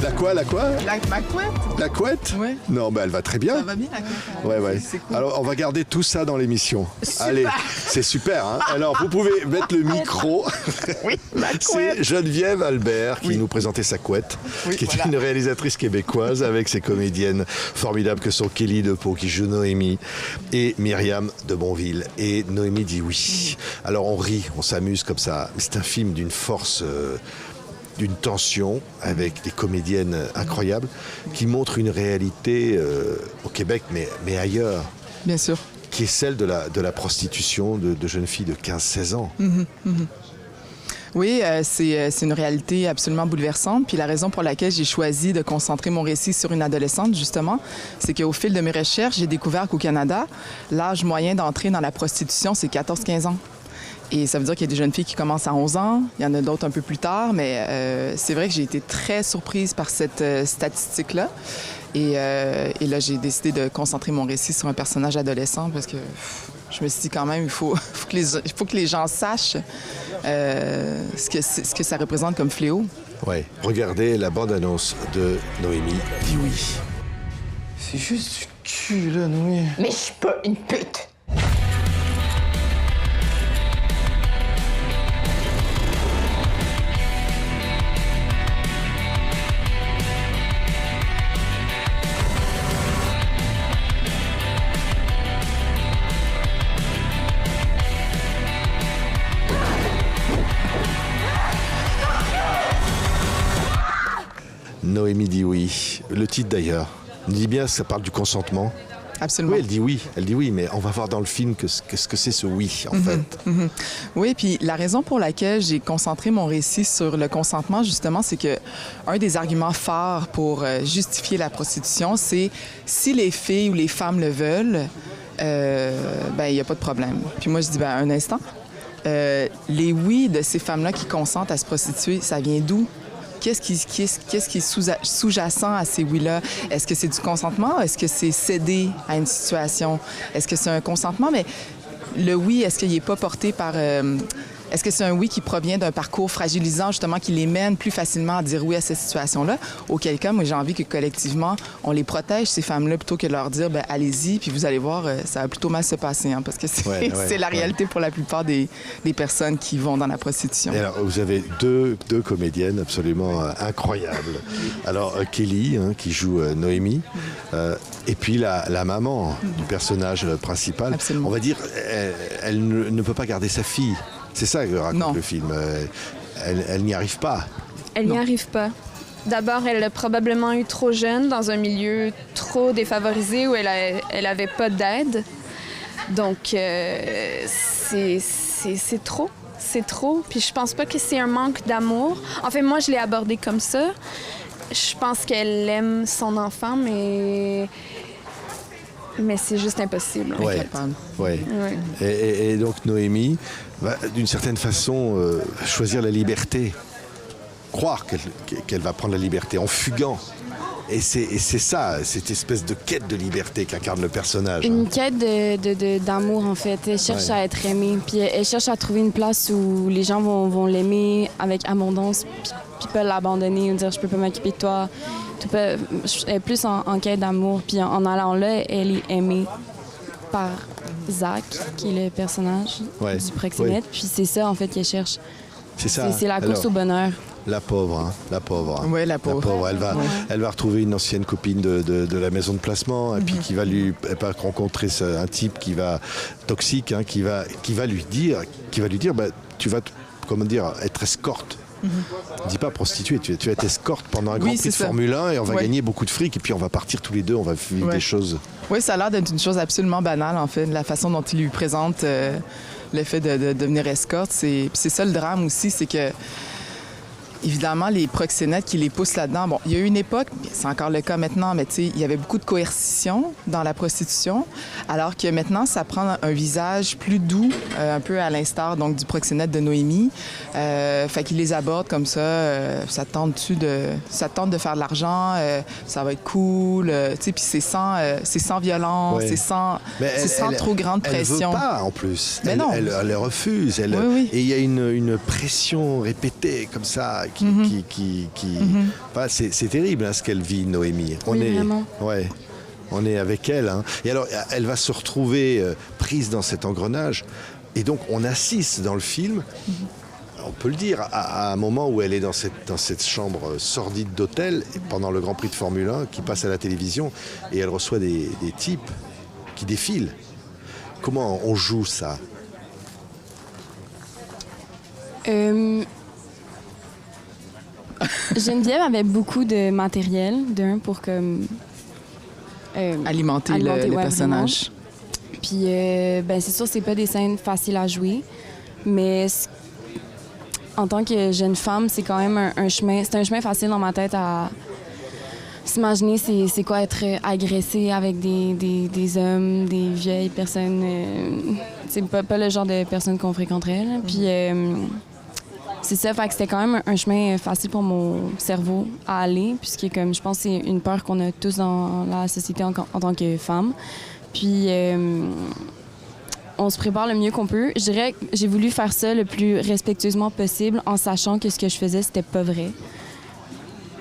La quoi? Ma couette. La couette? Oui. Non, elle va très bien. Ça va bien, la couette. Ouais. C'est cool. Alors, on va garder tout ça dans l'émission. Super. Allez, c'est super. Hein? Alors, vous pouvez mettre le micro. Oui, ma couette. C'est Geneviève Albert qui nous présentait sa couette, qui est une réalisatrice québécoise avec ses comédiennes formidables que sont Kelly Depot qui joue Noémie et Myriam de Bonville. Et Noémie dit oui. Alors, on rit, on s'amuse comme ça. Mais c'est un film d'une force... d'une tension avec des comédiennes incroyables qui montrent une réalité au Québec, mais ailleurs. Bien sûr. Qui est celle de la prostitution de jeunes filles de 15-16 ans. Oui, c'est une réalité absolument bouleversante. Puis la raison pour laquelle j'ai choisi de concentrer mon récit sur une adolescente, justement, c'est qu'au fil de mes recherches, j'ai découvert qu'au Canada, l'âge moyen d'entrer dans la prostitution, c'est 14-15 ans. Et ça veut dire qu'il y a des jeunes filles qui commencent à 11 ans, il y en a d'autres un peu plus tard, mais c'est vrai que j'ai été très surprise par cette statistique-là. Et là, j'ai décidé de concentrer mon récit sur un personnage adolescent parce que je me suis dit quand même, il faut que les gens sachent ce que ça représente comme fléau. Oui, regardez la bande-annonce de Noémie dit oui. C'est juste du cul, là, Noémie. Mais je suis pas une pute. Noémie dit oui. Le titre d'ailleurs. On dit bien que ça parle du consentement. Absolument. Oui, elle dit oui, mais on va voir dans le film qu'est-ce que c'est ce oui, en fait. Oui, puis la raison pour laquelle j'ai concentré mon récit sur le consentement, justement, c'est que un des arguments forts pour justifier la prostitution, c'est si les filles ou les femmes le veulent, il n'y a pas de problème. Puis moi, je dis, un instant, les oui de ces femmes-là qui consentent à se prostituer, ça vient d'où? Qu'est-ce qui est sous-jacent à ces oui-là? Est-ce que c'est du consentement? Est-ce que c'est céder à une situation? Est-ce que c'est un consentement? Mais le oui, est-ce qu'il n'est pas porté par... Est-ce que c'est un oui qui provient d'un parcours fragilisant, justement, qui les mène plus facilement à dire oui à cette situation-là? Auquel cas, moi, j'ai envie que collectivement, on les protège, ces femmes-là, plutôt que de leur dire, allez-y, puis vous allez voir, ça va plutôt mal se passer, hein, parce que c'est la réalité pour la plupart des personnes qui vont dans la prostitution. Et alors, vous avez deux comédiennes absolument incroyables. Alors, Kelly, qui joue Noémie, et puis la maman du personnage principal. Absolument. On va dire, elle ne peut pas garder sa fille. C'est ça que raconte le film. Elle n'y arrive pas. Elle n'y arrive pas. D'abord, elle l'a probablement eu trop jeune, dans un milieu trop défavorisé où elle avait pas d'aide. Donc, c'est trop. C'est trop. Puis je pense pas que c'est un manque d'amour. En fait, moi, je l'ai abordé comme ça. Je pense qu'elle aime son enfant, mais c'est juste impossible. Ouais. Et donc Noémie va, d'une certaine façon, choisir la liberté. Croire qu'elle va prendre la liberté en fuguant. Et c'est ça, cette espèce de quête de liberté qu'incarne le personnage. Une quête d'amour, en fait. Elle cherche à être aimée. Puis elle cherche à trouver une place où les gens vont l'aimer avec abondance, puis pas l'abandonner ou dire « je peux pas m'occuper de toi ». Elle est plus en quête d'amour. Puis en allant là, elle est aimée par Zach, qui est le personnage du proxénète. Puis c'est ça, en fait, qu'elle cherche. C'est ça. C'est la course au bonheur. La pauvre. Oui, la pauvre. Elle va retrouver une ancienne copine de la maison de placement, et puis qui va rencontrer un type toxique, qui va lui dire, tu vas, être escorte. Ne dis pas prostituée, tu vas être escorte pendant un Grand Prix de Formule 1 et on va gagner beaucoup de fric et puis on va partir tous les deux, on va vivre des choses. Oui, ça a l'air d'être une chose absolument banale, en fait, la façon dont il lui présente le fait de devenir escorte. C'est ça le drame aussi, c'est que évidemment, les proxénètes qui les poussent là-dedans. Bon, il y a eu une époque, c'est encore le cas maintenant, mais tu sais, il y avait beaucoup de coercition dans la prostitution, alors que maintenant, ça prend un visage plus doux, un peu à l'instar donc du proxénète de Noémie. Fait qu'ils les abordent comme ça. Ça tente de faire de l'argent, ça va être cool, tu sais, puis c'est sans violence, c'est sans trop grande pression. Elle veut pas, en plus. Mais non. Elle refuse. Et il y a une pression répétée comme ça Enfin, c'est terrible hein, ce qu'elle vit, Noémie. Vraiment. Ouais, on est avec elle. Hein. Et alors, elle va se retrouver prise dans cet engrenage. Et donc, on assiste dans le film, on peut le dire, à un moment où elle est dans cette chambre sordide d'hôtel, pendant le Grand Prix de Formule 1, qui passe à la télévision, et elle reçoit des types qui défilent. Comment on joue ça? Geneviève avait beaucoup de matériel, pour comme... Alimenter le personnage. Puis, c'est sûr, c'est pas des scènes faciles à jouer, mais en tant que jeune femme, c'est quand même un chemin... C'est un chemin facile dans ma tête à s'imaginer c'est quoi être agressée avec des hommes, des vieilles personnes. C'est pas le genre de personnes qu'on fréquenterait. Là. Puis c'est ça, fait que c'était quand même un chemin facile pour mon cerveau à aller, puisque comme je pense que c'est une peur qu'on a tous dans la société en tant que femme. Puis on se prépare le mieux qu'on peut. Je dirais que j'ai voulu faire ça le plus respectueusement possible en sachant que ce que je faisais, c'était pas vrai.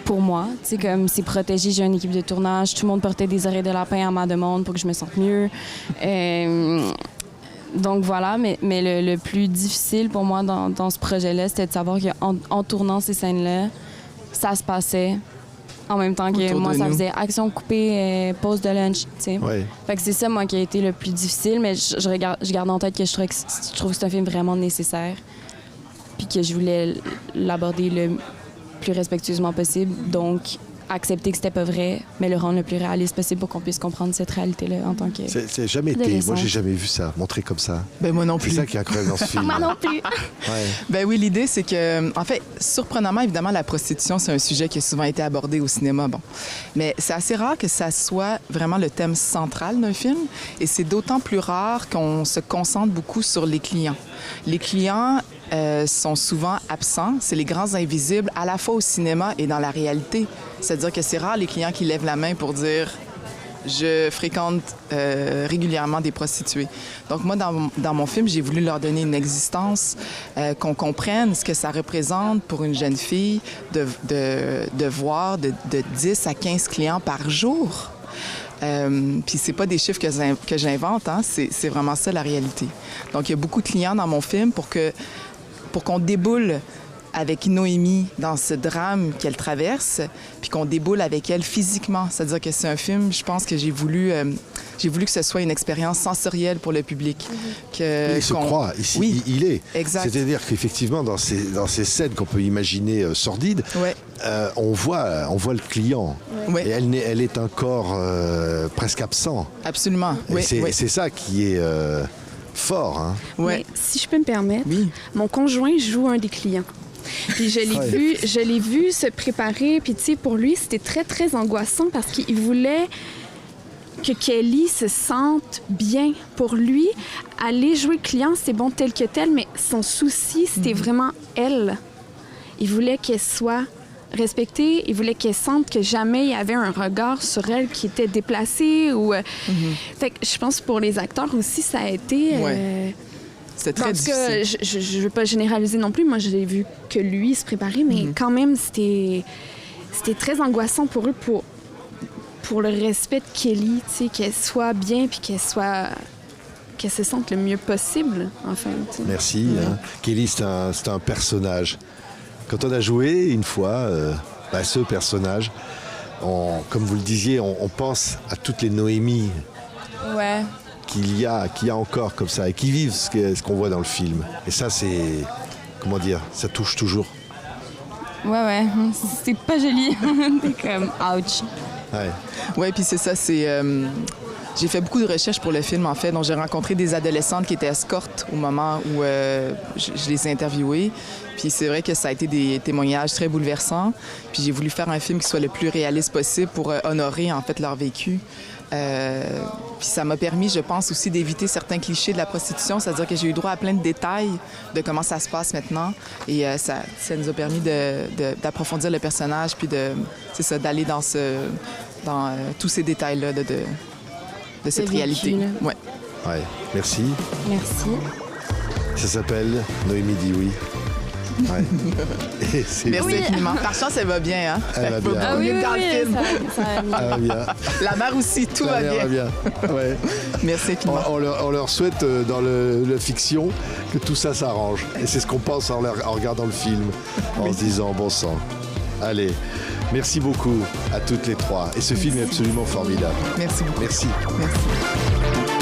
Pour moi, tu sais, comme c'est protégé, j'ai une équipe de tournage, tout le monde portait des oreilles de lapin à ma demande pour que je me sente mieux. Donc voilà, mais le plus difficile pour moi dans ce projet-là, c'était de savoir qu'en tournant ces scènes-là, ça se passait en même temps que moi, ça faisait action coupée, pause de lunch, tu sais. Ouais. Fait que c'est ça, moi, qui a été le plus difficile, mais je garde en tête que je trouve que c'est un film vraiment nécessaire, puis que je voulais l'aborder le plus respectueusement possible, donc accepter que c'était pas vrai, mais le rendre le plus réaliste possible pour qu'on puisse comprendre cette réalité-là en tant que... C'est jamais été... Moi, j'ai jamais vu ça, montré comme ça. Ben moi non plus. C'est ça qui est incroyable dans ce film. Moi non plus. Ouais. Ben oui, l'idée, c'est que, en fait, surprenamment, évidemment, la prostitution, c'est un sujet qui a souvent été abordé au cinéma, bon. Mais c'est assez rare que ça soit vraiment le thème central d'un film, et c'est d'autant plus rare qu'on se concentre beaucoup sur les clients. Les clients sont souvent absents, c'est les grands invisibles, à la fois au cinéma et dans la réalité. C'est-à-dire que c'est rare les clients qui lèvent la main pour dire « je fréquente régulièrement des prostituées ». Donc moi, dans mon film, j'ai voulu leur donner une existence, qu'on comprenne ce que ça représente pour une jeune fille de voir de 10 à 15 clients par jour. Puis c'est pas des chiffres que j'invente, hein, c'est vraiment ça la réalité. Donc il y a beaucoup de clients dans mon film pour qu'on déboule avec Noémie dans ce drame qu'elle traverse, puis qu'on déboule avec elle physiquement. C'est-à-dire que c'est un film, je pense que j'ai voulu que ce soit une expérience sensorielle pour le public. Il se croit, ici, oui, il est. Exact. C'est-à-dire qu'effectivement, dans ces scènes qu'on peut imaginer sordides, ouais. On voit le client. Ouais. Et elle est un corps presque absent. Absolument. Oui, C'est ça qui est fort. Hein? Ouais. Mais si je peux me permettre, oui. Mon conjoint joue un des clients. Puis je l'ai vu se préparer. Puis tu sais, pour lui, c'était très, très angoissant parce qu'il voulait que Kelly se sente bien. Pour lui, aller jouer client, c'est bon tel que tel, mais son souci, c'était vraiment elle. Il voulait qu'elle soit respectée. Il voulait qu'elle sente que jamais il y avait un regard sur elle qui était déplacé. Ou, Fait que je pense que pour les acteurs aussi, ça a été... Ouais. C'était très difficile. Je ne veux pas généraliser non plus. Moi, je l'ai vu que lui se préparer, mais quand même, c'était très angoissant pour eux, pour le respect de Kelly, tu sais, qu'elle soit bien puis qu'elle se sente le mieux possible, enfin. Tu sais. Merci. Hein. Kelly, c'est un personnage. Quand on a joué une fois ce personnage, comme vous le disiez, on pense à toutes les Noémies. Ouais. Qu'il y a encore comme ça et qui vivent ce qu'on voit dans le film. Et ça, c'est... Comment dire? Ça touche toujours. Ouais. C'est pas joli. C'est comme ouch. Ouais, puis c'est ça, j'ai fait beaucoup de recherches pour le film, en fait. Donc, j'ai rencontré des adolescentes qui étaient escortes au moment où je les ai interviewées. Puis c'est vrai que ça a été des témoignages très bouleversants. Puis j'ai voulu faire un film qui soit le plus réaliste possible pour honorer, en fait, leur vécu. Puis ça m'a permis, je pense, aussi d'éviter certains clichés de la prostitution, c'est-à-dire que j'ai eu droit à plein de détails de comment ça se passe maintenant. Et ça nous a permis d'approfondir le personnage, puis d'aller dans tous ces détails-là de cette réalité. Ouais. Merci. Merci. Ça s'appelle Noémie dit oui. Ouais. Et Merci infiniment. Par chance, elle va bien, hein? Elle va bien. Ah oui, Dans le film. ça Elle va bien. La mère aussi, tout La va mère bien. va bien. Ouais. Merci infiniment. On leur souhaite dans la fiction que tout ça s'arrange. Et c'est ce qu'on pense en regardant le film, en se disant bon sang. Allez, merci beaucoup à toutes les trois. Et ce film est absolument formidable. Merci beaucoup. Merci. Merci.